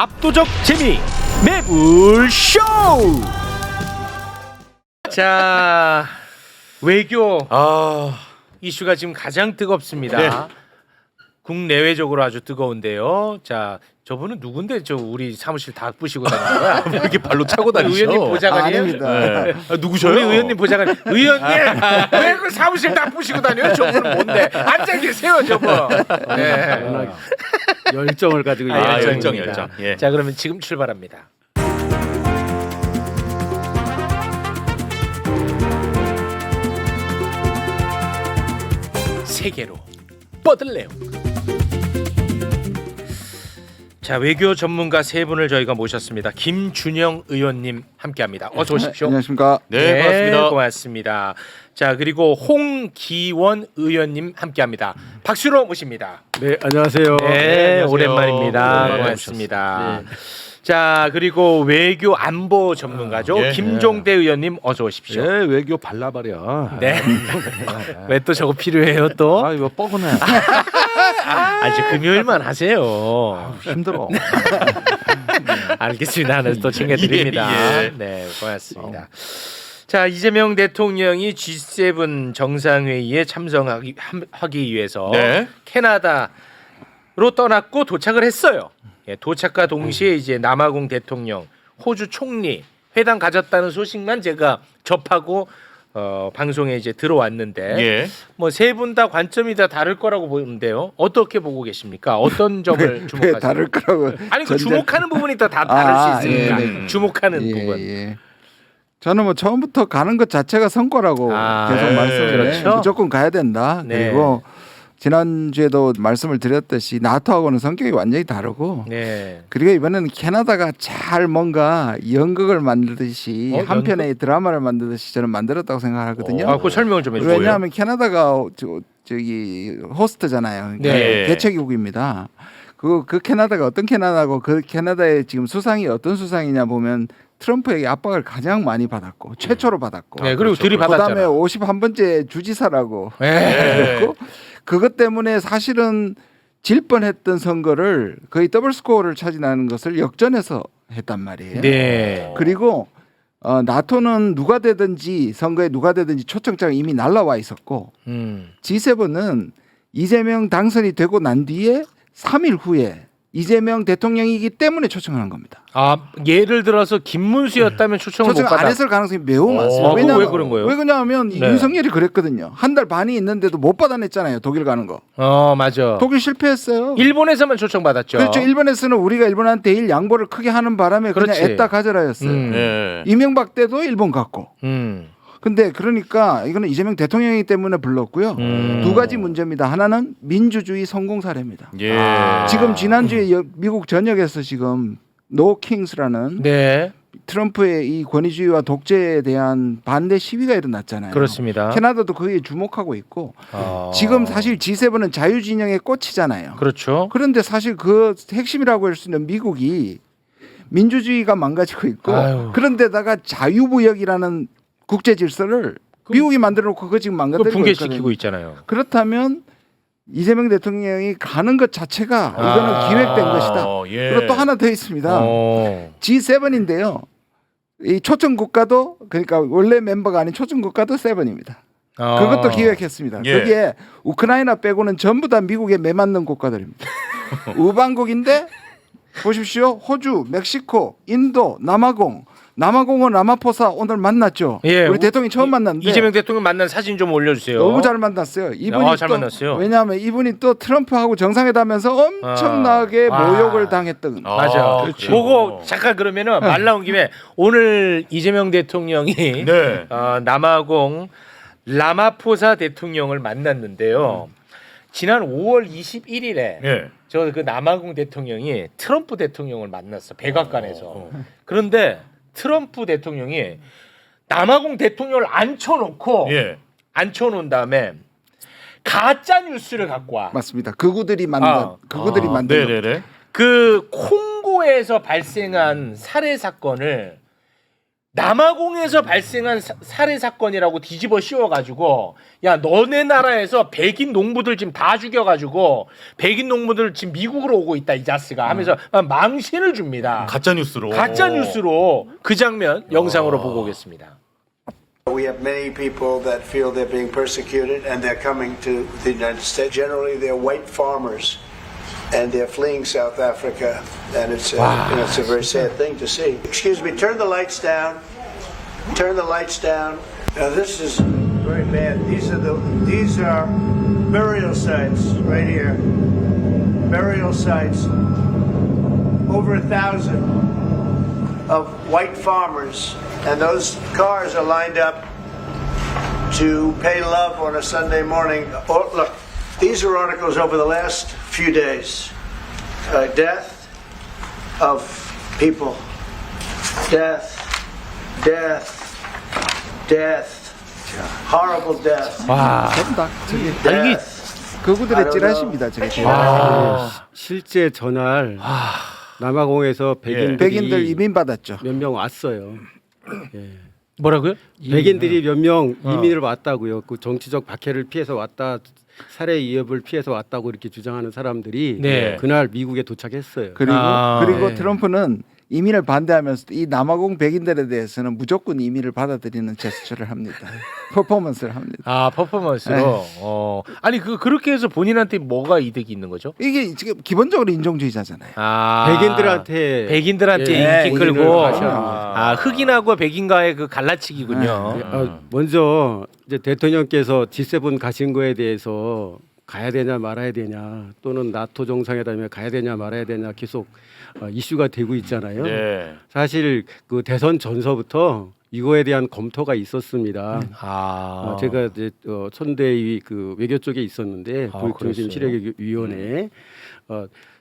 압도적 재미 매불쇼. 자, 외교 이슈가 지금 가장 뜨겁습니다. 네. 국내외적으로 아주 뜨거운데요. 자, 저분은 누군데 저 우리 사무실 다 부시고 다니는 거야? 왜 이렇게 발로 차고 다니셔? 의원님 보좌관이에요? 아닙니다. 네. 누구셔요? 우리 의원님 보좌관. 의원님 왜 그 사무실 다 부시고 다녀요? 저분은 뭔데? 앉아 계세요, 저분. 네. 열정을 가지고 열정입니다. 열정. 예. 자, 그러면 지금 출발합니다. 세계로 뻗을래요. 자, 외교 전문가 세 분을 저희가 모셨습니다. 김준영 의원님 함께합니다. 어서 오십시오. 안녕하십니까. 네, 반갑습니다. 고맙습니다. 자, 그리고 홍기원 의원님 함께합니다. 박수로 모십니다. 네, 안녕하세요. 네, 안녕하세요. 오랜만입니다. 오랜만에 고맙습니다. 자, 그리고 외교 안보 전문가죠. 예. 김종대 의원님 어서 오십시오. 예, 외교 발라버려. 네. 왜 또 저거 필요해요 또? 아, 이거 뻐근해. 이제 금요일만 하세요. 힘들어. 알겠습니다. 하나 또 챙겨드립니다. 예, 예. 네, 고맙습니다. 자, 이재명 대통령이 G7 정상회의에 참석하기 위해서 네. 캐나다로 떠났고 도착을 했어요. 예, 도착과 동시에 이제 남아공 대통령, 호주 총리 회담 가졌다는 소식만 제가 접하고 방송에 이제 들어왔는데 예. 뭐 세 분 다 관점이 다 다를 거라고 보는데요. 어떻게 보고 계십니까? 어떤 점을 왜 주목하세요? 다를 거라고? 아니 그 전제- 주목하는 부분이 다 다를 수 있으니까 네. 주목하는 예, 부분. 예. 저는 뭐 처음부터 가는 것 자체가 성과라고 계속 네. 말씀을 그렇죠. 무조건 가야 된다. 네. 그리고 지난주에도 말씀을 드렸듯이 나토하고는 성격이 완전히 다르고 네. 그리고 이번에는 캐나다가 잘 뭔가 연극을 만들듯이 한편의 드라마를 만들듯이 저는 만들었다고 생각하거든요. 그 설명을 좀 해주세요. 왜냐하면 캐나다가 저기 호스트잖아요. 네. 개최국입니다. 그 캐나다가 어떤 캐나다고 그 캐나다의 지금 수상이 어떤 수상이냐 보면 트럼프에게 압박을 가장 많이 받았고 최초로 받았고. 네, 그리고 그다음에 들이받았잖아. 51번째 주지사라고. 네. 그랬고 그것 때문에 사실은 질 뻔했던 선거를 거의 더블 스코어를 차지하는 것을 역전해서 했단 말이에요. 네. 그리고 나토는 누가 되든지 선거에 누가 되든지 초청장이 이미 날라와 있었고 G7은 이재명 당선이 되고 난 뒤에 3일 후에 이재명 대통령이기 때문에 초청하는 겁니다. 예를 들어서 김문수였다면 초청을 못 초청 안 받아. 했을 가능성이 매우 많습니다. 그거 왜 그런 거예요? 왜 그러냐면 네. 윤석열이 그랬거든요. 한 달 반이 있는데도 못 받아냈잖아요. 독일 가는 거. 맞아. 독일 실패했어요. 일본에서만 초청 받았죠. 그렇죠. 일본에서는 우리가 일본한테 일 양보를 크게 하는 바람에 그렇지. 그냥 애따 가져라였어요. 네. 이명박 때도 일본 갔고. 음. 근데 그러니까 이거는 이재명 대통령이기 때문에 불렀고요. 두 가지 문제입니다. 하나는 민주주의 성공 사례입니다. 예. 지금 지난주에 미국 전역에서 지금 노 킹스라는 네. 트럼프의 이 권위주의와 독재에 대한 반대 시위가 일어났잖아요. 그렇습니다. 캐나다도 거기에 주목하고 있고 아. 지금 사실 G7은 자유진영의 꽃이잖아요. 그렇죠. 그런데 사실 그 핵심이라고 할 수 있는 미국이 민주주의가 망가지고 있고 아유. 그런데다가 자유무역이라는 국제 질서를 미국이 만들어 놓고 그거 지금 망가뜨리고 붕괴시키고 있거든요. 있잖아요. 그렇다면 이재명 대통령이 가는 것 자체가 이거는 기획된 것이다. 예. 그리고 또 하나 더 있습니다. G7인데요. 이 초청 국가도 그러니까 원래 멤버가 아닌 초청 국가도 7입니다. 그것도 기획했습니다. 예. 거기에 우크라이나 빼고는 전부 다 미국에 매맞는 국가들입니다. 우방국인데 보십시오. 호주, 멕시코, 인도, 남아공은 라마포사 오늘 만났죠. 예, 우리 대통령이 처음 만났는데 이재명 대통령 만난 사진 좀 올려주세요. 너무 잘 만났어요. 이분이 잘 또 만났어요. 왜냐하면 이분이 또 트럼프하고 정상회담에서 엄청나게 모욕을 당했던. 맞아. 그렇죠. 보고 잠깐 그러면은 말 나온 김에 오늘 이재명 대통령이 네. 남아공 라마포사 대통령을 만났는데요. 지난 5월 21일에 예. 저 그 남아공 대통령이 트럼프 대통령을 만났어 백악관에서. 그런데 트럼프 대통령이 남아공 대통령을 앉혀놓고 예. 앉혀놓은 다음에 가짜 뉴스를 갖고 와. 맞습니다. 그들이 만든 네네네. 그 콩고에서 발생한 살해 사건을 남아공에서 발생한 살해 사건이라고 뒤집어 씌워가지고 야 너네 나라에서 백인 농부들 지금 다 죽여가지고 백인 농부들 지금 미국으로 오고 있다 이 자스가 하면서 망신을 줍니다. 가짜 뉴스로. 가짜 뉴스로 그 장면 영상으로 보고 오겠습니다. We have many people that feel they're being persecuted and they're coming to the United States. Generally, they're white farmers and they're fleeing South Africa, and it's a very sad thing to see. Excuse me, turn the lights down. Turn the lights down. Now this is very bad. These are burial sites right here. Burial sites. Over 1,000. Of white farmers, and those cars are lined up to pay love on a Sunday morning. Oh, look, these are articles over the last few days. Death of people. Death. Horrible death. 전부 다 저기 Death. 그구들의 찌라시입니다. 저게. 실제 전날 남아공에서 백인들 이민 받았죠. 몇 명 왔어요. 뭐라고요? 백인들이 몇 명 이민을 왔다고요. 그 정치적 박해를 피해서 왔다, 살해 위협을 피해서 왔다고 이렇게 주장하는 사람들이 네. 그날 미국에 도착했어요. 그리고 네. 트럼프는 이민을 반대하면서 이 남아공 백인들에 대해서는 무조건 이민을 받아들이는 제스처를 합니다. 퍼포먼스를 합니다. 아 퍼포먼스로. 아니 그렇게 해서 본인한테 뭐가 이득이 있는 거죠? 이게 지금 기본적으로 인종주의자잖아요. 백인들한테 예, 인기 인기를 끌고 가셔야 흑인하고 백인과의 그 갈라치기군요. 먼저 이제 대통령께서 G7 가신 거에 대해서 가야 되냐 말아야 되냐, 또는 나토 정상회담에 가야 되냐 말아야 되냐 계속 이슈가 되고 있잖아요. 네. 사실 그 대선 전서부터 이거에 대한 검토가 있었습니다. 제가 이제 선대위 그 외교 쪽에 있었는데 교육중심 실효위원회.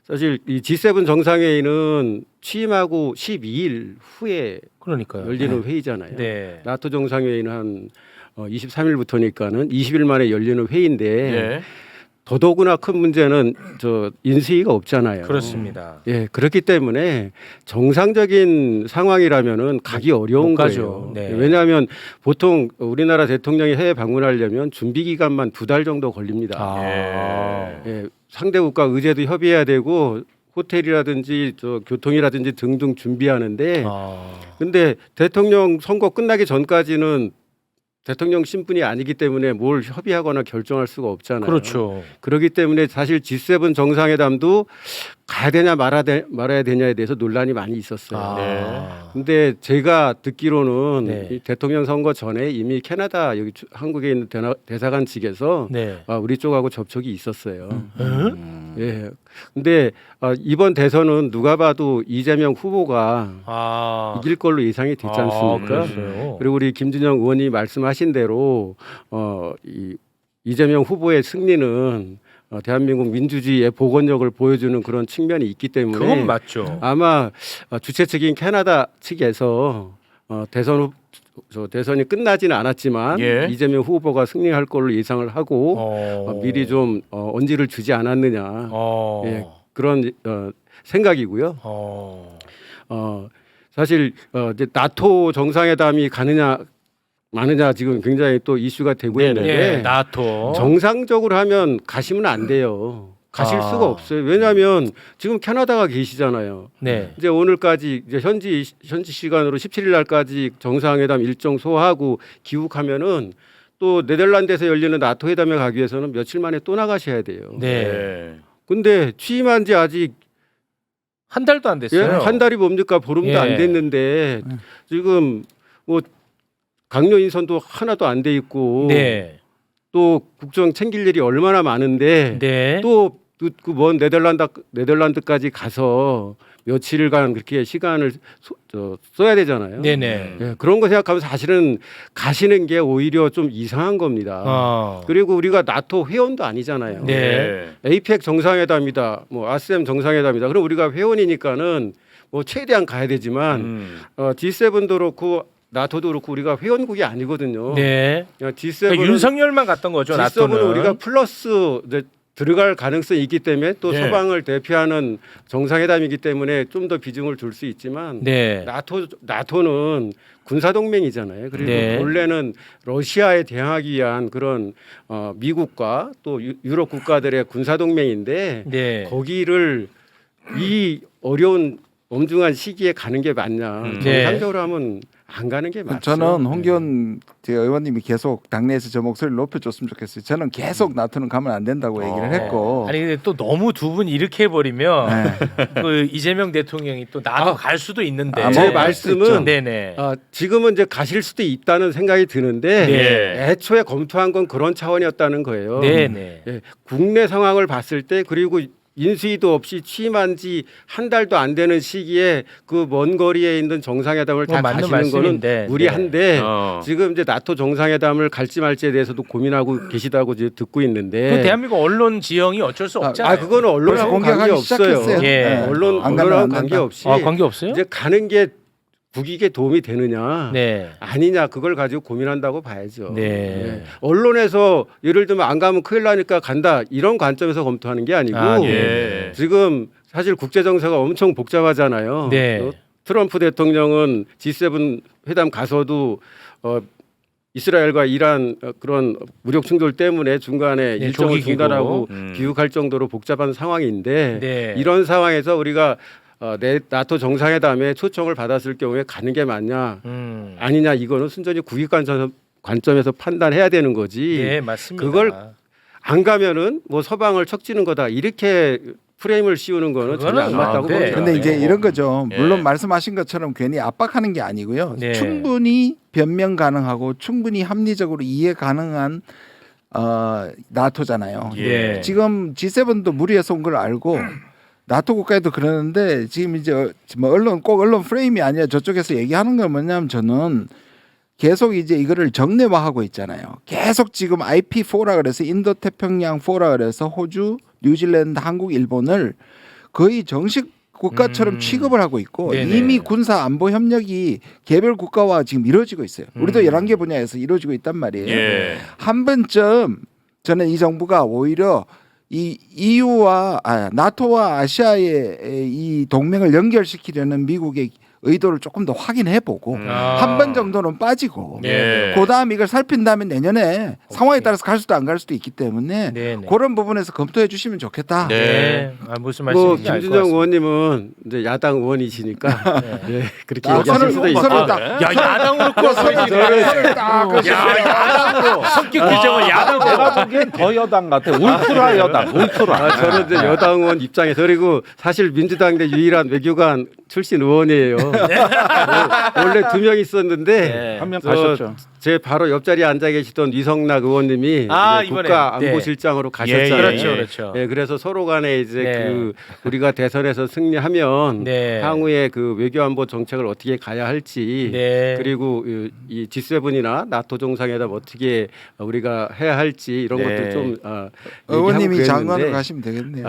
사실 이 G7 정상회의는 취임하고 12일 후에 그러니까요. 열리는 회의잖아요. 네. 나토 정상회의는 한 23일부터니까는 20일 만에 열리는 회의인데 네. 더더구나 큰 문제는 저 인수위가 없잖아요. 그렇습니다. 예, 그렇기 때문에 정상적인 상황이라면은 가기 어려운 못 거예요. 가죠. 네. 왜냐하면 보통 우리나라 대통령이 해외 방문하려면 준비 기간만 2달 정도 걸립니다. 예, 상대 국가 의제도 협의해야 되고 호텔이라든지 저 교통이라든지 등등 준비하는데 근데 대통령 선거 끝나기 전까지는 대통령 신분이 아니기 때문에 뭘 협의하거나 결정할 수가 없잖아요. 그렇죠. 그렇기 때문에 사실 G7 정상회담도 가야 되냐 말아야 되냐에 대해서 논란이 많이 있었어요. 근데 제가 듣기로는 이 대통령 선거 전에 이미 캐나다 여기 한국에 있는 대사관 측에서 우리 쪽하고 접촉이 있었어요. 예. 근데 이번 대선은 누가 봐도 이재명 후보가 이길 걸로 예상이 됐지 않습니까? 그리고 우리 김준영 의원이 말씀하신 대로 이재명 후보의 승리는 대한민국 민주주의의 복원력을 보여주는 그런 측면이 있기 때문에 그건 맞죠. 아마 주최 측인 캐나다 측에서 대선이 끝나지는 않았지만 이재명 후보가 승리할 걸로 예상을 하고 미리 좀 언지를 주지 않았느냐 그런 생각이고요. 사실 이제 나토 정상회담이 가느냐 마느냐 지금 굉장히 또 이슈가 되고 있는데 나토 정상적으로 하면 가시면 안 돼요. 가실 수가 없어요. 왜냐하면 지금 캐나다가 계시잖아요. 이제 오늘까지 이제 현지 시간으로 17일 날까지 정상회담 일정 소화하고 귀국하면은 또 네덜란드에서 열리는 나토 회담에 가기 위해서는 며칠 만에 또 나가셔야 돼요. 근데 취임한 지 아직 한 달도 안 됐어요. 한 달이 뭡니까? 보름도 안 됐는데 지금 뭐 강요 인선도 하나도 안 돼 있고 또 국정 챙길 일이 얼마나 많은데 또 그 먼 네덜란드까지 가서 며칠간 그렇게 시간을 써야 되잖아요. 그런 거 생각하면 사실은 가시는 게 오히려 좀 이상한 겁니다. 그리고 우리가 나토 회원도 아니잖아요. 에이펙 정상회담이다, 뭐 아셈 정상회담이다. 그럼 우리가 회원이니까는 뭐 최대한 가야 되지만 G7도 그렇고 나토도 그렇고 우리가 회원국이 아니거든요. G7은 그러니까 윤석열만 갔던 거죠. G7은 나토는 우리가 플러스 이제 들어갈 가능성이 있기 때문에 또 예. 서방을 대표하는 정상회담이기 때문에 좀 더 비중을 줄 수 있지만 네. 나토는 군사 동맹이잖아요. 그리고 네. 원래는 러시아에 대항하기 위한 그런 미국과 또 유럽 국가들의 군사 동맹인데 네. 거기를 이 어려운 엄중한 시기에 가는 게 맞냐? 네. 정상적으로 하면 안 가는 게 맞죠. 저는 홍기원 의원님이 계속 당내에서 저 목소리를 높여줬으면 좋겠어요. 저는 계속 나토는 가면 안 된다고 얘기를 했고. 아니 근데 또 너무 두 분 이렇게 해버리면 네. 그 이재명 대통령이 또 나도 갈 수도 있는데 아, 제 뭐 말씀은 네네. 지금은 이제 가실 수도 있다는 생각이 드는데 네. 애초에 검토한 건 그런 차원이었다는 거예요. 네네. 예, 국내 상황을 봤을 때 그리고 인수위도 없이 취임한 지 한 달도 안 되는 시기에 그 먼 거리에 있는 정상회담을 다 맞는 가시는 거는 말씀인데. 무리한데 어. 지금 이제 나토 정상회담을 갈지 말지에 대해서도 고민하고 계시다고 이제 듣고 있는데 그 대한민국 언론 지형이 어쩔 수 없잖아요. 그거는 언론하고 벌써 관계 공개하기 없어요. 시작했어요. 예. 네. 안 가면 언론하고 안 관계 된다. 없이 관계 없어요? 이제 가는 게 국익에 도움이 되느냐 네. 아니냐 그걸 가지고 고민한다고 봐야죠. 네. 예. 언론에서 예를 들면 안 가면 큰일 나니까 간다 이런 관점에서 검토하는 게 아니고 예. 지금 사실 국제 정세가 엄청 복잡하잖아요. 네. 트럼프 대통령은 G7 회담 가서도 이스라엘과 이란 그런 무력 충돌 때문에 중간에 네, 일정을 조기기구. 중단하고 귀국할 정도로 복잡한 상황인데 네. 이런 상황에서 우리가 나토 정상회담에 초청을 받았을 경우에 가는 게 맞냐 아니냐 이거는 순전히 국익 관점에서 판단해야 되는 거지. 네 맞습니다. 그걸 안 가면은 뭐 서방을 척지는 거다 이렇게 프레임을 씌우는 거는 전혀 안 그거는 맞다고 안 돼. 봅니다. 근데 이제 네. 이런 거죠. 예. 물론 말씀하신 것처럼 괜히 압박하는 게 아니고요. 네. 충분히 변명 가능하고 충분히 합리적으로 이해 가능한 나토잖아요. 예. 지금 G7도 무리해서 온 걸 알고 나토 국가에도 그러는데 지금 이제 뭐 언론 프레임이 아니라 저쪽에서 얘기하는 건 뭐냐면 저는 계속 이제 이거를 정례화하고 있잖아요. 계속 지금 IP4라 그래서 인도태평양 4라 그래서 호주, 뉴질랜드, 한국, 일본을 거의 정식 국가처럼 취급을 하고 있고 네네. 이미 군사 안보 협력이 개별 국가와 지금 이루어지고 있어요. 우리도 11개 분야에서 이루어지고 있단 말이에요. 예. 한 번쯤 저는 이 정부가 오히려 이 EU와 나토와 아시아의 이 동맹을 연결시키려는 미국의 의도를 조금 더 확인해 보고 한 번 정도는 빠지고 예. 그다음 이걸 살핀 다음에 내년에 상황에 따라서 갈 수도 안 갈 수도 있기 때문에 네네. 그런 부분에서 검토해 주시면 좋겠다. 네. 네. 무슨 뭐 말씀인지 알 것 김준영 같습니다. 의원님은 이제 야당 의원이시니까 예, 그렇게 아, 얘기하실 손을- 수도 있고 손을 아, 딱- 네. 야 야당으로 꼬시네. 야 야당으로 성격 규정을 야당으로. 내가 보기엔 더 여당 같아. 울트라 여당, 울트라. 저는 이제 여당 의원 입장에서 그리고 사실 민주당의 유일한 외교관 출신 의원이에요. 원래 2명 있었는데 네. 한 명 저 가셨죠. 제 바로 옆자리에 앉아 계시던 위성락 의원님이 이제 이번에. 국가안보실장으로 가셨잖아요. 그렇죠, 그렇죠. 예, 그래서 서로 간에 이제 네. 그 우리가 대선에서 승리하면 네. 향후에 그 외교안보 정책을 어떻게 가야 할지 네. 그리고 이 G7이나 나토 정상회담 어떻게 우리가 해야 할지 이런 네. 것들 좀 의원님이 얘기하고 장관으로 그랬는데 가시면 되겠네요.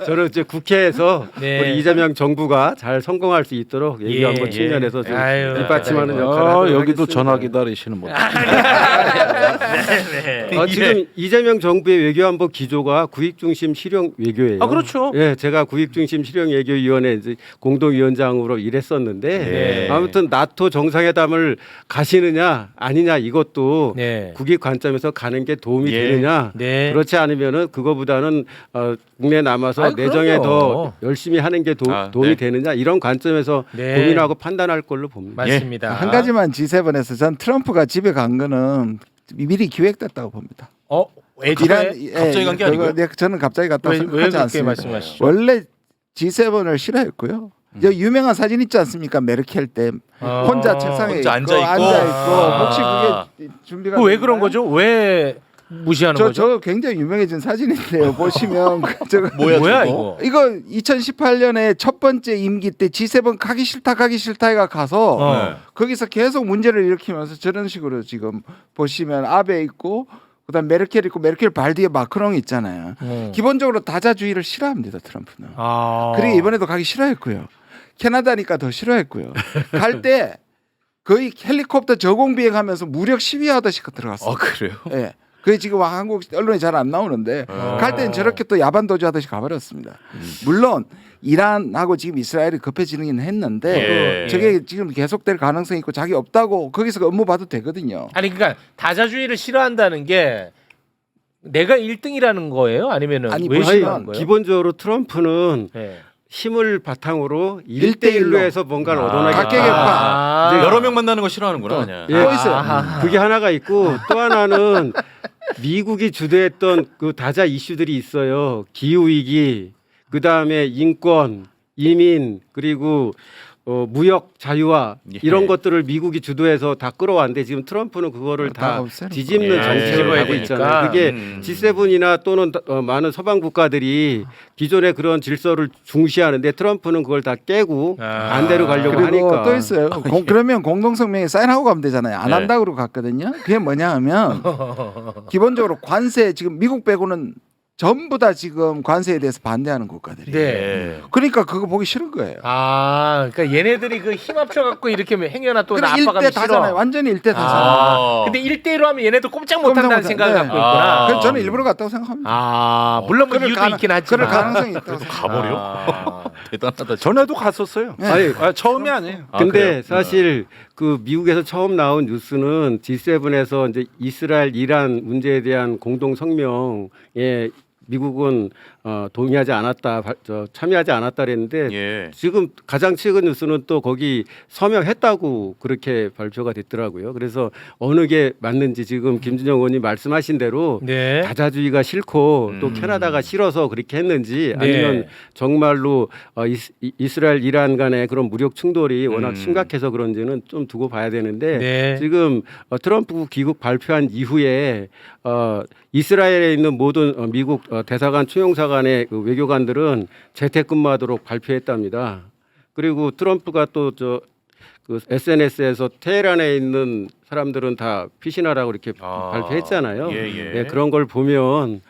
저는 이제 국회에서 네. 우리 이재명 정부가 잘 성공할 수 있도록 외교안보 예, 측면에서 좀 아유, 뒷받침하는 아이고. 역할을 하도록 여기도 하겠습니다. 전화 기다리시는 분. 네. 지금 이재명 정부의 외교안보 기조가 구익 중심 실용 외교예요. 아, 그렇죠. 예, 제가 구익 중심 실용 외교위원회 이제 공동위원장으로 일했었는데 네. 아무튼 나토 정상회담을 가시느냐 아니냐 이것도 네. 국익 관점에서 가는 게 도움이 예. 되느냐 네. 그렇지 않으면은 그거보다는 국내에 남아서 아유, 내정에 그럼요. 더 열심히 하는 게 도움이 네. 되느냐 이런 관점에서 네. 고민하고 판단할 걸로 봅니다. 맞습니다. 한 가지만 G7에서 전 트럼프가 집에 간 거는 미리 기획됐다고 봅니다. 애초에 갑자기 간게 아니고요? 네, 저는 갑자기 갔다고 왜 생각하지 그렇게 않습니다. 말씀하시죠? 원래 G7을 싫어했고요. 저 유명한 사진 있지 않습니까? 메르켈 때 혼자 책상에 혼자 있고 앉아있고. 혹시 아. 그게 준비가 그 왜 됐나요? 그런 거죠? 왜 무시하는 거죠? 저 굉장히 유명해진 사진인데요. 보시면 저거 뭐야 저거? 이거? 이거 2018년에 첫 번째 임기 때 G7 가기 싫다 해가 가서 어. 거기서 계속 문제를 일으키면서 저런 식으로 지금 보시면 아베 있고 그다음 메르켈 있고 메르켈 발 뒤에 마크롱 있잖아요. 기본적으로 다자주의를 싫어합니다 트럼프는. 아. 그리고 이번에도 가기 싫어했고요. 캐나다니까 더 싫어했고요. 갈 때 거의 헬리콥터 저공 비행하면서 무력 시위하듯이 들어갔어요. 그래요? 예. 그게 지금 한국 언론에 잘 안 나오는데 갈 때는 저렇게 또 야반 도주하듯이 가버렸습니다. 물론 이란하고 지금 이스라엘이 급해지긴 했는데 예. 저게 지금 계속될 가능성이 있고 자기 없다고 거기서 업무 봐도 되거든요. 아니 그러니까 다자주의를 싫어한다는 게 내가 1등이라는 거예요? 아니면은 아니, 왜 보시면 싫어하는 거예요? 기본적으로 트럼프는 네. 힘을 바탕으로 1대1로 1대1로 해서 뭔가를 얻어내겠다. 각계격파. 여러 명 만나는 거 싫어하는구나. 그냥. 예. 또 있어요. 그게 하나가 있고 또 하나는 미국이 주도했던 그 다자 이슈들이 있어요. 기후 위기, 그 다음에 인권, 이민, 그리고 무역 자유화 이런 예. 것들을 미국이 주도해서 다 끌어왔는데 지금 트럼프는 그거를 다 다 없애는 뒤집는 거예요. 정책을 뒤집어야 하고 되니까. 있잖아요. 그게 음. G7이나 또는 많은 서방 국가들이 기존의 그런 질서를 중시하는데 트럼프는 그걸 다 깨고 반대로 가려고 그리고 하니까. 또 있어요. 그러면 공동성명에 사인하고 가면 되잖아요. 안 네. 한다고 그러고 갔거든요. 그게 뭐냐 하면 기본적으로 관세 지금 미국 빼고는 전부 다 지금 관세에 대해서 반대하는 국가들이. 네. 예. 그러니까 그거 보기 싫은 거예요. 그러니까 얘네들이 그 힘 합쳐 갖고 이렇게 행여나 또 그러니까 나빠가면 일대 다잖아요. 싫어. 완전히 일대 다잖아요. 아. 근데 1대1로 하면 얘네도 꼼짝 못 한다는 꼼짝 생각을 못 갖고 네. 있구나. 그래서 저는 일부러 갔다고 생각합니다. 물론 뭐 그럴 이유도 가능- 있긴 하지만. 그럴 가능성이 있다고 생각합니다. 가버려? 아. 대단하다. 전에도 갔었어요. 아니, 처음이 아니에요. 아, 근데 그래요? 사실 그 미국에서 처음 나온 뉴스는 G7에서 이제 이스라엘 이란 문제에 대한 공동 성명에 미국은 동의하지 않았다, 참여하지 않았다 그랬는데 예. 지금 가장 최근 뉴스는 또 거기 서명했다고 그렇게 발표가 됐더라고요. 그래서 어느 게 맞는지 지금 김준영 의원님 말씀하신 대로 네. 다자주의가 싫고 또 캐나다가 싫어서 그렇게 했는지 네. 아니면 정말로 이스라엘 이란 간의 그런 무력 충돌이 워낙 심각해서 그런지는 좀 두고 봐야 되는데 네. 지금 트럼프 귀국 발표한 이후에 이스라엘에 있는 모든 미국 대사관 추용사관의 그 외교관들은 재택근무하도록 발표했답니다. 그리고 트럼프가 또 그 SNS에서 테헤란에 있는 사람들은 다 피신하라고 이렇게 발표했잖아요. 예. 네, 그런 걸 보면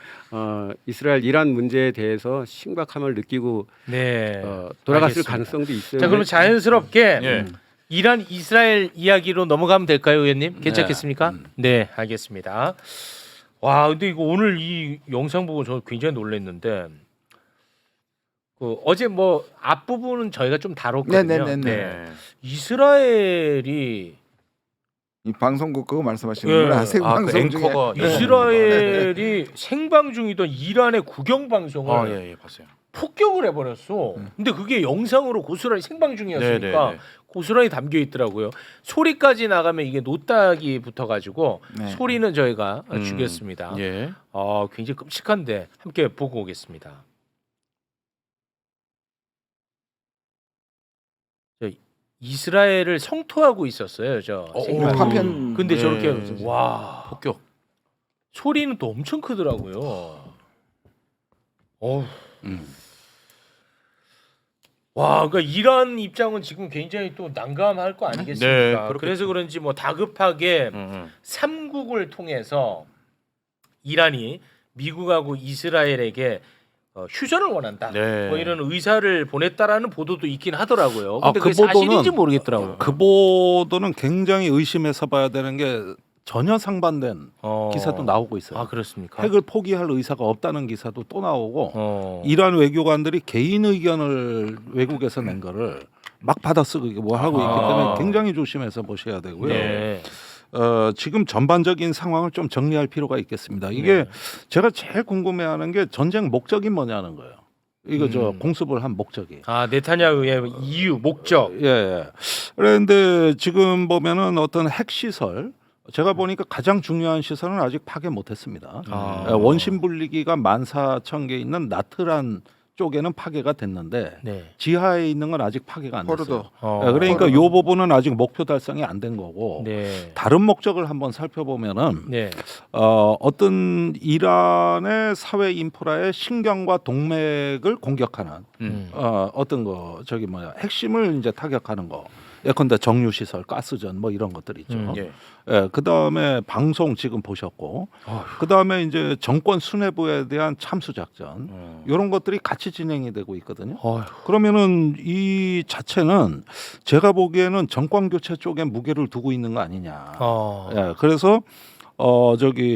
이스라엘 이란 문제에 대해서 심각함을 느끼고 네. 돌아갔을 알겠습니다. 가능성도 있어요. 자, 그러면 자연스럽게 예. 이란 이스라엘 이야기로 넘어가면 될까요, 의원님? 괜찮겠습니까? 네, 알겠습니다. 와, 근데 이거 오늘 이 영상 보고 저 굉장히 놀랐는데 어제 뭐 앞부분은 저희가 좀 다뤘거든요. 네네네네. 네. 이스라엘이 이 방송국 그거 말씀하시는구나. 예. 생방송 그 앵커가 중에. 이스라엘이 생방 중이던 이란의 국영 방송을 예, 봤어요. 폭격을 해버렸어. 근데 그게 영상으로 고스란히 생방 중이었으니까 네네네. 고스란히 담겨 있더라고요. 소리까지 나가면 이게 노딱이 붙어가지고 네. 소리는 저희가 주겠습니다. 예. 굉장히 끔찍한데 함께 보고 오겠습니다. 이스라엘을 성토하고 있었어요, 저 생방이. 파편. 근데 저렇게 네. 와 폭격. 소리는 또 엄청 크더라고요. 어우. 와, 그러니까 이란 입장은 지금 굉장히 또 난감할 거 네, 아니겠습니까? 그렇겠죠. 그래서 그런지 뭐 다급하게 삼국을 통해서 이란이 미국하고 이스라엘에게 휴전을 원한다. 네. 뭐 이런 의사를 보냈다라는 보도도 있긴 하더라고요. 아, 근데 그 그게 보도는- 사실인지 모르겠더라고요. 그 보도는 굉장히 의심해서 봐야 되는 게 전혀 상반된 기사도 나오고 있어요. 아, 그렇습니까? 핵을 포기할 의사가 없다는 기사도 또 나오고 어. 이란 외교관들이 개인 의견을 외국에서 낸 거를 막 받아쓰고 뭐 하고 있기 때문에 굉장히 조심해서 보셔야 되고요. 네. 지금 전반적인 상황을 좀 정리할 필요가 있겠습니다. 이게 제가 제일 궁금해하는 게 전쟁 목적이 뭐냐는 거예요. 이거 저 공습을 한 목적이. 네타냐후의 이유, 목적. 예. 그런데 지금 보면은 어떤 핵 시설 제가 보니까 가장 중요한 시설은 아직 파괴 못했습니다. 원심 분리기가 14,000개 있는 나트란 쪽에는 파괴가 됐는데 네. 지하에 있는 건 아직 파괴가 안 됐어요. 포르도. 그러니까 이 부분은 아직 목표 달성이 안 된 거고 네. 다른 목적을 한번 살펴보면은 네. 어떤 이란의 사회 인프라의 신경과 동맥을 공격하는 어떤 거 저기 뭐야 핵심을 이제 타격하는 거. 예컨대 정유 시설, 가스전 뭐 이런 것들 있죠. 예. 예, 그다음에 방송 지금 보셨고, 그다음에 이제 정권 수뇌부에 대한 참수 작전 이런 것들이 같이 진행이 되고 있거든요. 그러면은 이 자체는 제가 보기에는 정권 교체 쪽에 무게를 두고 있는 거 아니냐. 예, 그래서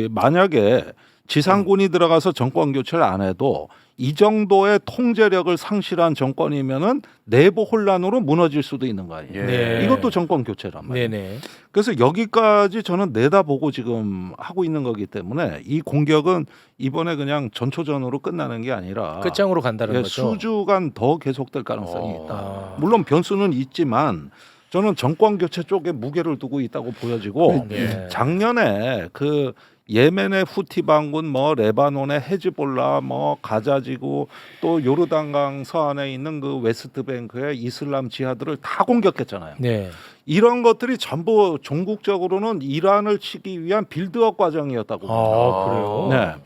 만약에 지상군이 들어가서 정권 교체를 안 해도 이 정도의 통제력을 상실한 정권이면은 내부 혼란으로 무너질 수도 있는 거 아니에요. 네. 이것도 정권 교체란 말이에요. 네네. 그래서 여기까지 저는 내다보고 지금 하고 있는 거기 때문에 이 공격은 이번에 그냥 전초전으로 끝나는 게 아니라 끝장으로 간다는 거죠. 수주간 더 계속될 가능성이 있다. 아. 물론 변수는 있지만 저는 정권 교체 쪽에 무게를 두고 있다고 보여지고 네. 작년에 그 예멘의 후티 반군, 레바논의 헤즈볼라, 가자지구, 또 요르단강 서안에 있는 그 웨스트뱅크의 이슬람 지하들을 다 공격했잖아요. 네. 이런 것들이 전부 종국적으로는 이란을 치기 위한 빌드업 과정이었다고 봅니다. 아, 그래요? 네.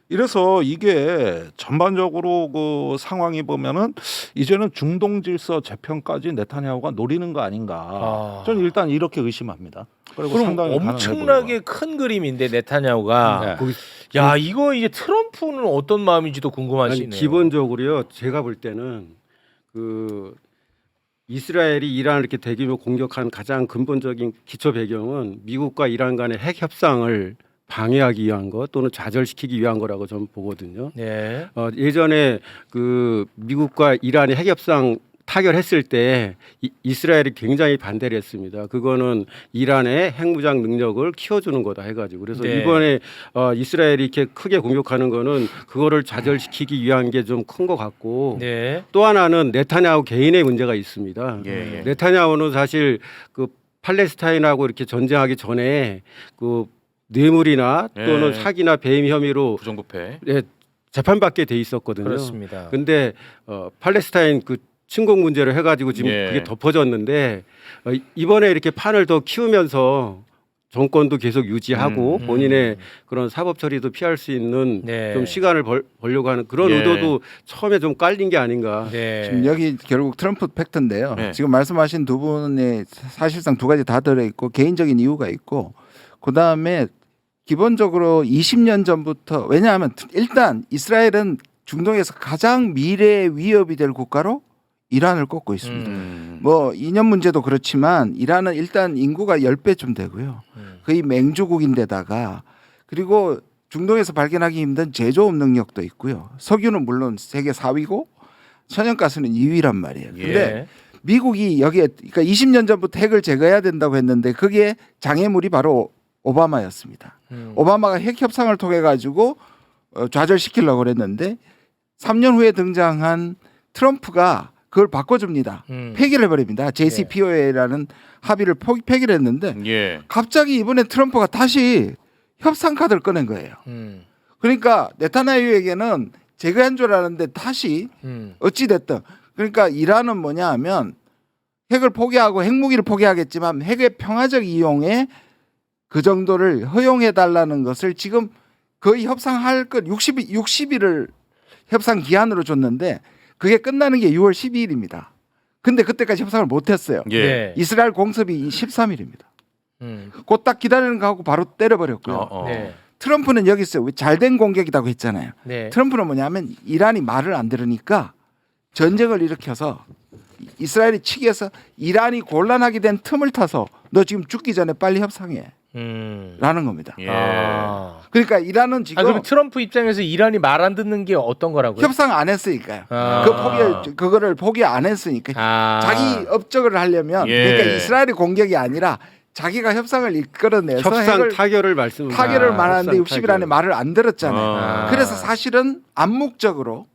이래서 이게 전반적으로 그 상황이 보면은 이제는 중동 질서 재편까지 네타냐후가 노리는 거 아닌가. 아. 저는 일단 이렇게 의심합니다. 그리고 그럼 상당히 엄청나게 큰 그림인데 네타냐후가 네. 야 이거 이제 트럼프는 어떤 마음인지도 궁금하시네요. 아니, 기본적으로요. 제가 볼 때는 그 이스라엘이 이란을 이렇게 대규모 공격한 가장 근본적인 기초 배경은 미국과 이란 간의 핵 협상을 방해하기 위한 것 또는 좌절시키기 위한 거라고 저는 보거든요. 네. 예전에 그 미국과 이란이 핵 협상 타결했을 때 이스라엘이 굉장히 반대를 했습니다. 그거는 이란의 핵무장 능력을 키워주는 거다 해가지고 그래서 네. 이번에 이스라엘이 이렇게 크게 공격하는 거는 그거를 좌절시키기 위한 게 좀 큰 것 같고 네. 또 하나는 네타냐후 개인의 문제가 있습니다. 예. 네타냐후는 사실 그 팔레스타인하고 이렇게 전쟁하기 전에 그 뇌물이나 또는 예. 사기나 배임 혐의로 부정부패. 재판받게 돼 있었거든요. 그렇습니다. 근데 팔레스타인 그 침공 문제를 해가지고 지금 예. 그게 덮어졌는데 이번에 이렇게 판을 더 키우면서 정권도 계속 유지하고 본인의 그런 사법 처리도 피할 수 있는 네. 좀 시간을 벌려고 하는 그런 예. 의도도 처음에 좀 깔린 게 아닌가. 네. 지금 여기 결국 트럼프 팩트인데요. 네. 지금 말씀하신 두 분의 사실상 두 가지 다 들어있고 개인적인 이유가 있고 그다음에 기본적으로 20년 전부터 왜냐하면 일단 이스라엘은 중동에서 가장 미래 위협이 될 국가로 이란을 꼽고 있습니다. 뭐 이념 문제도 그렇지만 이란은 일단 인구가 10배쯤 되고요. 거의 맹주국인데다가 그리고 중동에서 발견하기 힘든 제조업 능력도 있고요. 석유는 물론 세계 4위고 천연가스는 2위란 말이에요. 근데 예. 미국이 여기에 그러니까 20년 전부터 핵을 제거해야 된다고 했는데 그게 장애물이 바로 오바마였습니다. 오바마가 핵 협상을 통해 가지고 좌절시키려고 그랬는데 3년 후에 등장한 트럼프가 그걸 바꿔줍니다. 폐기를 해버립니다. JCPOA라는 합의를 폐기를 했는데 예. 갑자기 이번에 트럼프가 다시 협상 카드를 꺼낸 거예요. 그러니까 네타냐후에게는 제거한 줄 알았는데 다시 어찌 됐든 그러니까 이란은 뭐냐 하면 핵을 포기하고 핵무기를 포기하겠지만 핵의 평화적 이용에 그 정도를 허용해 달라는 것을 지금 거의 협상할 것 60일을 협상 기한으로 줬는데 그게 끝나는 게 6월 12일입니다. 근데 그때까지 협상을 못 했어요. 예. 네. 이스라엘 공습이 13일입니다. 곧 딱 기다리는 거 하고 바로 때려버렸고요. 네. 트럼프는 여기서 잘된 공격이라고 했잖아요. 네. 트럼프는 뭐냐면 이란이 말을 안 들으니까 전쟁을 일으켜서 이스라엘이 치기해서 이란이 곤란하게 된 틈을 타서 너 지금 죽기 전에 빨리 협상해 라는 겁니다. 예. 아. 그러니까 이란은 지금 그럼 트럼프 입장에서 이란이 말 안 듣는 게 어떤 거라고요? 협상 안 했으니까요. 아. 그거를 포기 안 했으니까 아. 자기 업적을 하려면 예. 그러니까 이스라엘의 공격이 아니라 자기가 협상을 이끌어내서 협상 핵을 타결을 말씀 타결을 말하는데 60일 안에 말을 안 들었잖아요. 아. 그래서 사실은 암묵적으로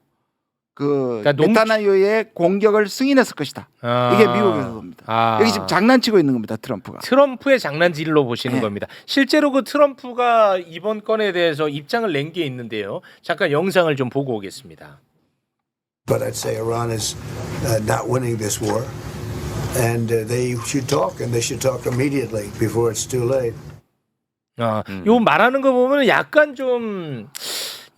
그 그러니까 네타냐후의 공격을 승인했을 것이다. 아. 이게 미국에서 봅니다. 아. 여기 지금 장난치고 있는 겁니다. 트럼프가. 트럼프의 장난질로 보시는 네. 겁니다. 실제로 그 트럼프가 이번 건에 대해서 입장을 낸 게 있는데요. 잠깐 영상을 좀 보고 오겠습니다. But I'd say Iran is not winning this war, and they should talk, and they should talk immediately before it's too late. 요 말하는 거 보면 약간 좀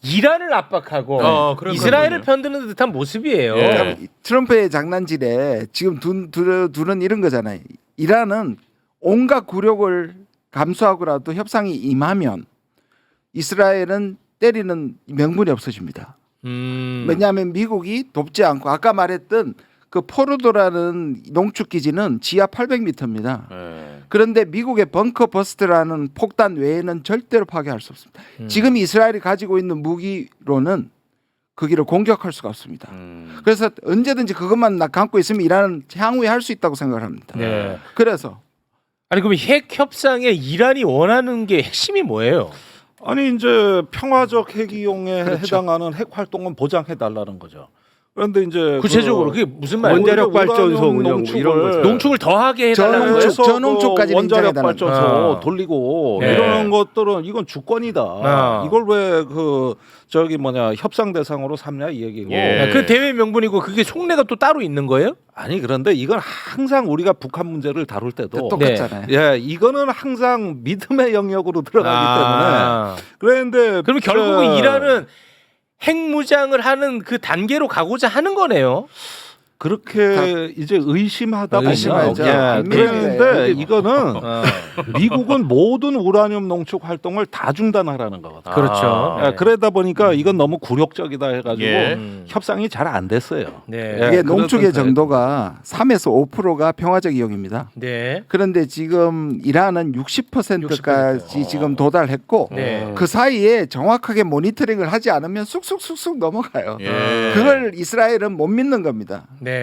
이란을 압박하고 그런 이스라엘을 거군요. 편드는 듯한 모습이에요. 예. 그러니까 트럼프의 장난질에 지금 둘은 이런 거잖아요. 이란은 온갖 굴욕을 감수하고라도 협상이 임하면 이스라엘은 때리는 명분이 없어집니다. 왜냐하면 미국이 돕지 않고 아까 말했던 그 포르도라는 농축 기지는 지하 800m입니다. 예. 그런데 미국의 벙커 버스트라는 폭탄 외에는 절대로 파괴할 수 없습니다. 지금 이스라엘이 가지고 있는 무기로는 거기를 공격할 수가 없습니다. 그래서 언제든지 그것만 감고 있으면 이란은 향후에 할 수 있다고 생각을 합니다. 네. 그래서 아니 그럼 핵 협상에 이란이 원하는 게 핵심이 뭐예요? 아니 이제 평화적 핵 이용에 그렇죠. 해당하는 핵 활동은 보장해 달라는 거죠. 그런데 이제 구체적으로 그게 무슨 말이에요? 원자력 발전소 우라늄 운영 뭐 이런 거죠. 농축을 더하게 해달라는 전원축. 거예요? 그래서 전원축까지 원자력 인정해달라는 발전소 아. 돌리고 네. 이런 것들은 이건 주권이다. 아. 이걸 왜 그 저기 뭐냐 협상 대상으로 삼냐 이 얘기고. 예. 그 대외 명분이고 그게 속내가 또 따로 있는 거예요? 아니 그런데 이건 항상 우리가 북한 문제를 다룰 때도 똑같잖아요. 예 이거는 항상 믿음의 영역으로 들어가기 아. 때문에 그런데 그럼 결국은 이란은 핵무장을 하는 그 단계로 가고자 하는 거네요. 그렇게 이제 의심하다 보면 의심하죠. 그런데 이거는 어. 미국은 모든 우라늄 농축 활동을 다 중단하라는 거거든. 그렇죠. 예, 그러다 보니까 이건 너무 굴욕적이다 해가지고 예. 협상이 잘 안 됐어요. 네. 예, 이게 농축의 그래서 정도가 3에서 5%가 평화적 이용입니다. 네. 그런데 지금 이란은 60%까지 지금 도달했고 네. 그 사이에 정확하게 모니터링을 하지 않으면 쑥쑥쑥쑥 넘어가요. 예. 그걸 이스라엘은 못 믿는 겁니다. 네.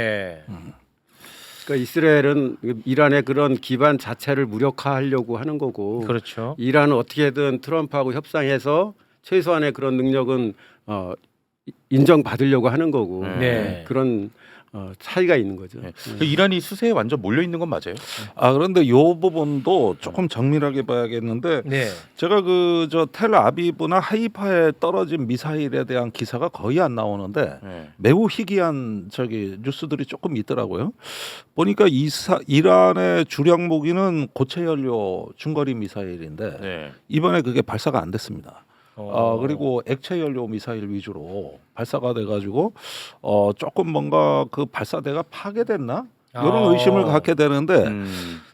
그러니까 이스라엘은 이란의 그런 기반 자체를 무력화하려고 하는 거고 그렇죠. 이란은 어떻게든 트럼프하고 협상해서 최소한의 그런 능력은 인정받으려고 하는 거고 네. 그런 차이가 있는 거죠. 그 이란이 수세에 완전 몰려 있는 건 맞아요? 아 그런데 요 부분도 조금 정밀하게 봐야겠는데 네. 제가 그 저 텔아비브나 하이파에 떨어진 미사일에 대한 기사가 거의 안 나오는데 네. 매우 희귀한 저기 뉴스들이 조금 있더라고요. 보니까 이란의 주력 무기는 고체 연료 중거리 미사일인데 네. 이번에 그게 발사가 안 됐습니다. 그리고 액체 연료 미사일 위주로 발사가 돼가지고 조금 뭔가 그 발사대가 파괴됐나 이런 의심을 갖게 되는데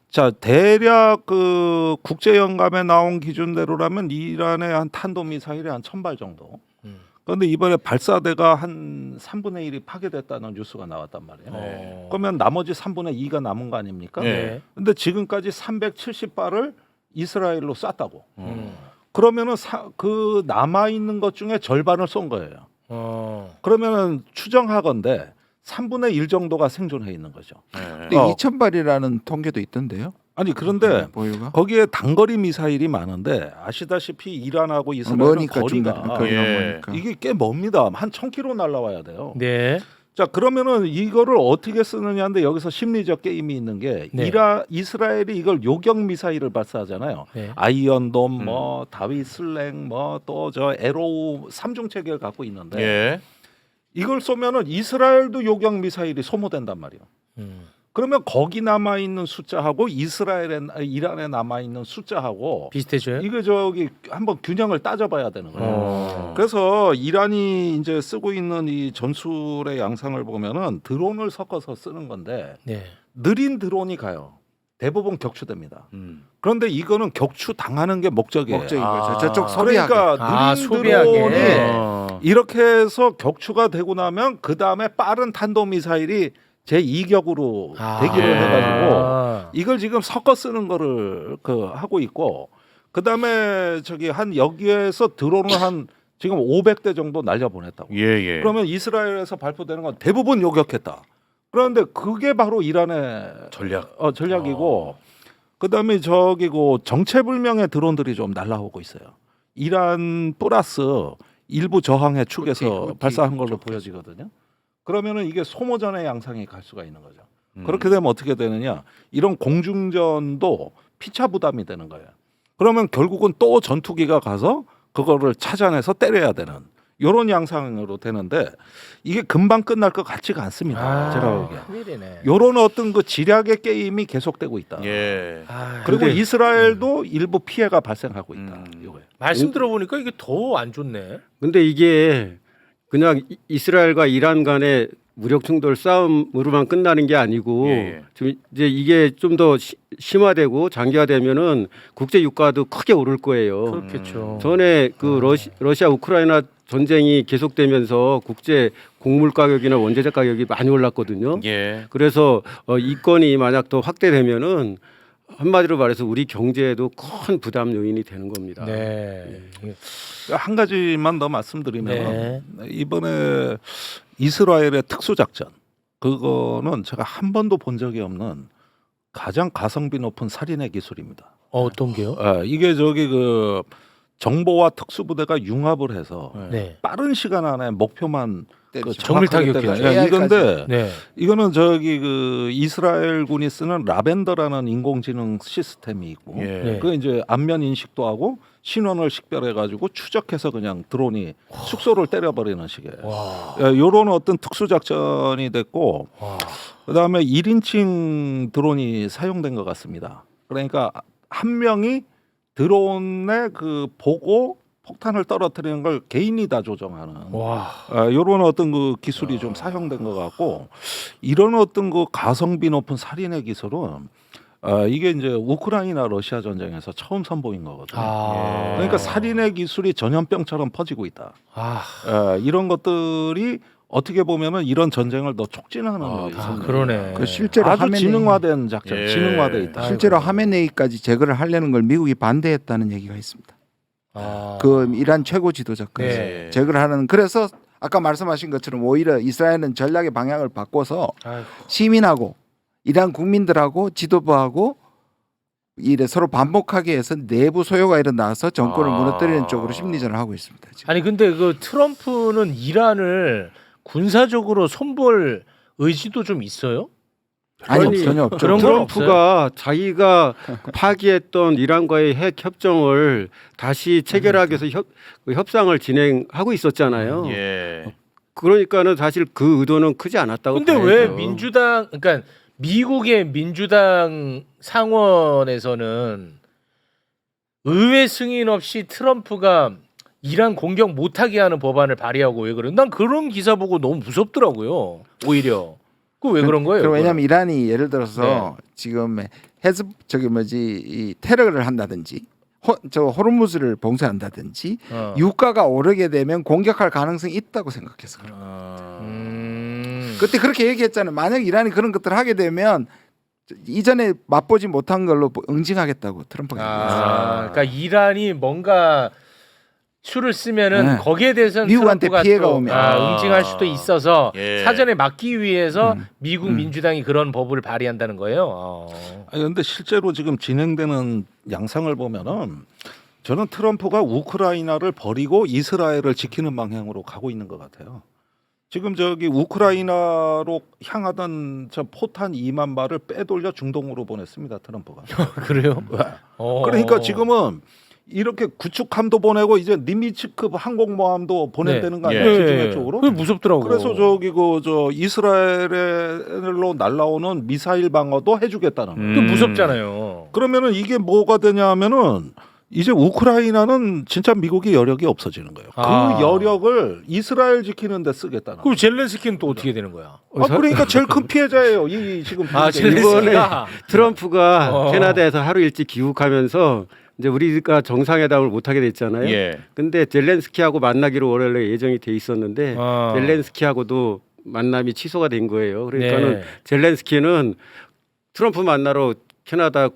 자 대략 그 국제 연감에 나온 기준대로라면 이란의 한 탄도 미사일이 한 1,000발 정도. 그런데 이번에 발사대가 한 3분의 1이 파괴됐다는 뉴스가 나왔단 말이에요. 그러면 나머지 3분의 2가 남은 거 아닙니까? 네. 근데 지금까지 370발을 이스라엘로 쐈다고. 그러면은 그 남아 있는 것 중에 절반을 쏜 거예요. 그러면은 추정하건대 3분의 1 정도가 생존해 있는 거죠. 근데 2,000발이라는 통계도 있던데요. 아니 그런데 보유가 거기에 단거리 미사일이 많은데 아시다시피 이란하고 이스라엘은 머니까 거리가 거리가 예. 머니까. 이게 꽤 멉니다. 한 1,000km 날라와야 돼요. 네. 자 그러면은 이거를 어떻게 쓰느냐인데 여기서 심리적 게임이 있는 게 네. 이스라엘이 이걸 요격 미사일을 발사하잖아요. 네. 아이언돔, 뭐 다윗 슬랭, 뭐 또 저 에로우 3중 체계를 갖고 있는데 예. 이걸 쏘면은 이스라엘도 요격 미사일이 소모된단 말이에요. 그러면 거기 남아 있는 숫자하고 이란에 남아 있는 숫자하고 비슷해져요? 이거 저기 한번 균형을 따져봐야 되는 거예요. 어. 그래서 이란이 이제 쓰고 있는 이 전술의 양상을 보면은 드론을 섞어서 쓰는 건데 네. 느린 드론이 가요. 대부분 격추됩니다. 그런데 이거는 격추 당하는 게 목적이에요. 목적인 아. 거죠. 저쪽 소비하게. 그러니까 느린 소비하게. 드론이 이렇게 해서 격추가 되고 나면 그 다음에 빠른 탄도 미사일이 제2격으로 대기를 해가지고 이걸 지금 섞어 쓰는 거를 그 하고 있고 그 다음에 저기 한 여기에서 드론을 한 지금 500대 정도 날려보냈다고. 예. 그러면 이스라엘에서 발표되는 건 대부분 요격했다. 그런데 그게 바로 이란의 전략이고 그 다음에 저기고 정체불명의 드론들이 좀 날라오고 있어요. 이란 플러스 일부 저항해 축에서 발사한 걸로 보여지거든요. 그러면은 이게 소모전의 양상이 갈 수가 있는 거죠. 그렇게 되면 어떻게 되느냐? 이런 공중전도 피차 부담이 되는 거예요. 그러면 결국은 또 전투기가 가서 그거를 찾아내서 때려야 되는 이런 양상으로 되는데 이게 금방 끝날 것 같지가 않습니다. 제가 보기에. 큰일이네. 이런 어떤 그 지략의 게임이 계속되고 있다. 예. 그리고 근데- 이스라엘도 일부 피해가 발생하고 있다. 이거예요. 말씀 들어보니까 이게 더 안 좋네. 근데 이게 그냥 이스라엘과 이란 간의 무력 충돌 싸움으로만 끝나는 게 아니고 예. 지금 이제 이게 좀 더 심화되고 장기화되면은 국제 유가도 크게 오를 거예요. 그렇겠죠. 전에 그 러시아 우크라이나 전쟁이 계속되면서 국제 곡물 가격이나 원자재 가격이 많이 올랐거든요. 예. 그래서 이 건이 만약 더 확대되면은 한마디로 말해서 우리 경제에도 큰 부담 요인이 되는 겁니다. 네. 한 가지만 더 말씀드리면 네. 이번에 이스라엘의 특수작전 그거는 제가 한 번도 본 적이 없는 가장 가성비 높은 살인의 기술입니다. 어떤 게요? 이게 저기 그 정보와 특수부대가 융합을 해서 네. 빠른 시간 안에 목표만 그 정밀 정확하게 타격이죠. 때려요. 이건데 네. 이거는 저기 그 이스라엘 군이 쓰는 라벤더라는 인공지능 시스템이 있고 네. 그 이제 안면 인식도 하고 신원을 식별해 가지고 추적해서 그냥 드론이 숙소를 때려버리는 식이에요. 와. 이런 어떤 특수 작전이 됐고 와. 그다음에 1인칭 드론이 사용된 것 같습니다. 그러니까 한 명이 드론에 그 보고 폭탄을 떨어뜨리는 걸 개인이 다 조정하는 와. 이런 어떤 그 기술이 좀 사용된 것 같고 이런 어떤 그 가성비 높은 살인의 기술은 이게 이제 우크라이나 러시아 전쟁에서 처음 선보인 거거든요. 아. 그러니까 살인의 기술이 전염병처럼 퍼지고 있다. 아. 이런 것들이 어떻게 보면은 이런 전쟁을 더 촉진하는 그러네. 그 실제로 아주 하메네이, 지능화된 작전, 지능화돼 있다. 실제로 하메네이까지 제거를 하려는 걸 미국이 반대했다는 얘기가 있습니다. 아. 그 이란 최고 지도자까지 네. 제거를 하는 그래서 아까 말씀하신 것처럼 오히려 이스라엘은 전략의 방향을 바꿔서 아이고. 시민하고 이란 국민들하고 지도부하고 이래 서로 반복하게 해서 내부 소요가 일어나서 정권을 무너뜨리는 쪽으로 심리전을 하고 있습니다. 지금. 아니 근데 그 트럼프는 이란을 군사적으로 손볼 의지도 좀 있어요? 아니 아니, 전혀 없죠. 그런 건 트럼프가 자기가 파기했던 이란과의 핵 협정을 다시 체결하기 위해서 협상을 진행하고 있었잖아요. 그러니까는 사실 그 의도는 크지 않았다고 근데 봐야죠. 왜 민주당 그러니까 미국의 민주당 상원에서는 의회 승인 없이 트럼프가 이란 공격 못하게 하는 법안을 발의하고 왜 그래? 난 그런 기사 보고 너무 무섭더라고요. 오히려 그 왜 그런 거예요? 그럼 왜냐하면 그거는? 이란이 예를 들어서 지금 헤즈 저기 뭐지 이 테러를 한다든지 저 호르무즈를 봉쇄한다든지 유가가 오르게 되면 공격할 가능성이 있다고 생각해서 그래요. 그때 그렇게 얘기했잖아요. 만약 이란이 그런 것들을 하게 되면 이전에 맛보지 못한 걸로 응징하겠다고 트럼프가 얘기했어요. 그러니까 이란이 뭔가 수를 쓰면은 네. 거기에 대해서는 미국한테 트럼프가 피해가 또, 오면. 응징할 수도 있어서 사전에 막기 위해서 음. 미국 민주당이 그런 법을 발의한다는 거예요. 그런데 실제로 지금 진행되는 양상을 보면은 저는 트럼프가 우크라이나를 버리고 이스라엘을 지키는 방향으로 가고 있는 것 같아요. 지금 저기 우크라이나로 향하던 저 포탄 2만 발을 빼돌려 중동으로 보냈습니다. 트럼프가. 그래요? 그러니까 지금은 이렇게 구축함도 보내고 이제 니미츠급 항공모함도 보낸다는 거 아니에요? 지중해 쪽으로? 그게 무섭더라고. 그래서 저기 그 저 이스라엘로 날라오는 미사일 방어도 해주겠다는 거예요. 그 무섭잖아요. 그러면은 이게 뭐가 되냐면은 이제 우크라이나는 진짜 미국의 여력이 없어지는 거예요. 그 여력을 이스라엘 지키는 데 쓰겠다는 그럼 거예요. 젤렌스키는 또 어떻게 되는 거야? 그러니까 제일 큰 피해자예요. 이 지금 이번에 젤렌스키가 트럼프가 캐나다에서 하루 일찍 귀국하면서 이제 우리가 정상회담을 못 하게 됐잖아요. 근데 젤렌스키하고 만나기로 원래 예정이 돼 있었는데 젤렌스키하고도 만남이 취소가 된 거예요. 그러니까는 젤렌스키는 트럼프 만나러 캐나다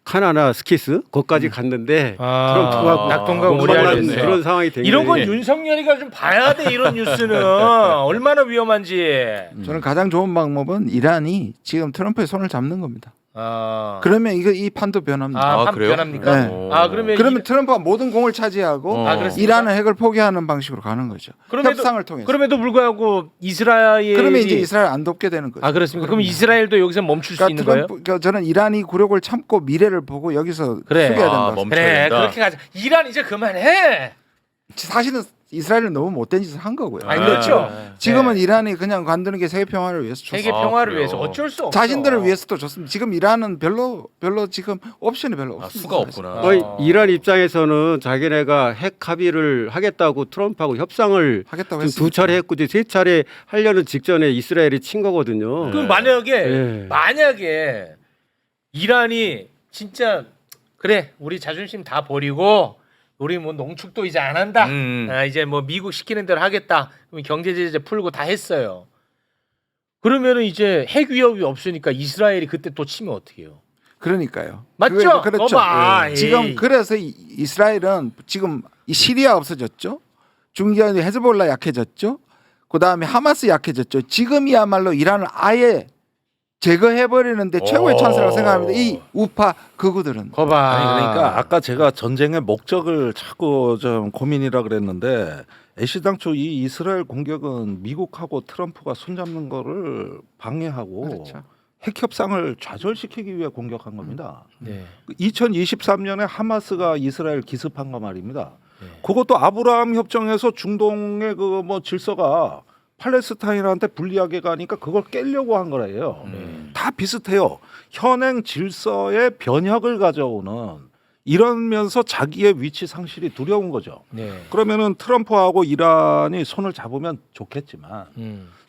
카나다 스키스 거기까지 갔는데 트럼프가 낙동강 못 오리알이 만나는 됐어요. 그런 상황이 된 이런 건 거예요. 윤석열이가 좀 봐야 돼. 이런 뉴스는 얼마나 위험한지. 저는 가장 좋은 방법은 이란이 지금 트럼프의 손을 잡는 겁니다. 그러면 이 판도 변합니다. 판 그래요? 변합니까? 네. 그러면 트럼프가 모든 공을 차지하고 그렇습니까? 이란은 핵을 포기하는 방식으로 가는 거죠. 협상을 통해서. 그럼에도 불구하고 이스라엘이 그러면 이제 이스라엘 안 돕게 되는 거죠. 그렇습니까? 그럼 이스라엘도 여기서 멈출 수 있는 거예요? 그러니까 저는 이란이 굴욕을 참고 미래를 보고 여기서 그래. 숙여야 된다. 고 그래, 그렇게 가자. 이란 이제 그만해. 사실은 이스라엘은 너무 못된 짓을 한 거고요. 아니 그렇죠. 지금은 이란이 그냥 관두는 게 세계 평화를 위해서 좋습니다. 세계 평화를 그래요? 위해서 어쩔 수 없어. 자신들을 위해서도 좋습니다. 지금 이란은 별로 지금 옵션이 별로 없습니다. 수가 없구나. 이란 입장에서는 자기네가 핵 합의를 하겠다고 트럼프하고 협상을 하겠다고 지금 했습니다. 두 차례 했고 이제 세 차례 하려는 직전에 이스라엘이 친 거거든요. 그럼 만약에 이란이 진짜 그래 우리 자존심 다 버리고 우리 뭐 농축도 이제 안 한다. 이제 뭐 미국 시키는 대로 하겠다. 그럼 경제 제재 풀고 다 했어요. 그러면은 이제 핵 위협이 없으니까 이스라엘이 그때 또 치면 어떻게 해요? 그러니까요. 맞죠? 그렇죠. 거봐. 지금 에이. 그래서 이스라엘은 지금 이 시리아 없어졌죠. 중기한 헤즈볼라 약해졌죠. 그다음에 하마스 약해졌죠. 지금이야말로 이란을 아예 제거해버리는데 최고의 찬스라고 생각합니다. 이 우파 극우들은. 거봐. 아니 그러니까 아까 제가 전쟁의 목적을 자꾸 좀 고민이라 그랬는데 애시당초 이 이스라엘 공격은 미국하고 트럼프가 손잡는 거를 방해하고 그렇죠. 핵 협상을 좌절시키기 위해 공격한 겁니다. 네. 2023년에 하마스가 이스라엘 기습한 거 말입니다. 그것도 아브라함 협정에서 중동의 그 뭐 질서가 팔레스타인한테 불리하게 가니까 그걸 깨려고 한 거래요. 다 비슷해요. 현행 질서의 변혁을 가져오는 이러면서 자기의 위치 상실이 두려운 거죠. 네. 그러면은 트럼프하고 이란이 손을 잡으면 좋겠지만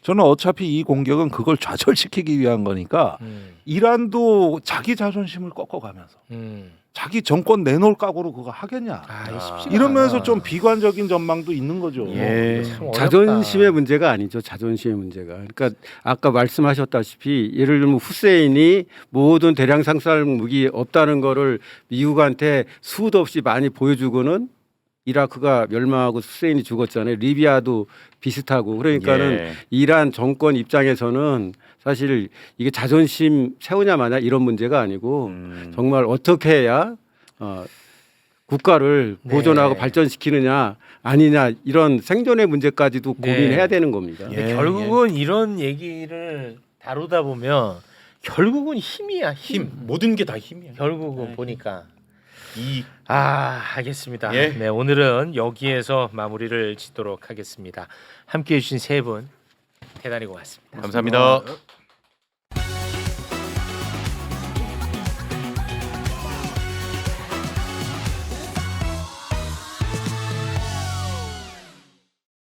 저는 어차피 이 공격은 그걸 좌절시키기 위한 거니까 이란도 자기 자존심을 꺾어가면서 자기 정권 내놓을 각오로 그거 하겠냐. 이러면서 좀 비관적인 전망도 있는 거죠. 예. 참 어렵다. 자존심의 문제가 아니죠. 자존심의 문제가. 그러니까 아까 말씀하셨다시피 예를 들면 후세인이 모든 대량 상살 무기 없다는 거를 미국한테 수도 없이 많이 보여주고는 이라크가 멸망하고 후세인이 죽었잖아요. 리비아도 비슷하고 그러니까는 이란 정권 입장에서는 사실 이게 자존심 세우냐 마냐 이런 문제가 아니고 정말 어떻게 해야 국가를 보존하고 발전시키느냐 아니냐 이런 생존의 문제까지도 고민해야 되는 겁니다. 근데 결국은 이런 얘기를 다루다 보면 결국은 힘이야. 힘. 모든 게 다 힘이야. 결국은 보니까. 이 알겠습니다. 예. 네, 오늘은 여기에서 마무리를 짓도록 하겠습니다. 함께해 주신 세 분 대단히 고맙습니다. 감사합니다.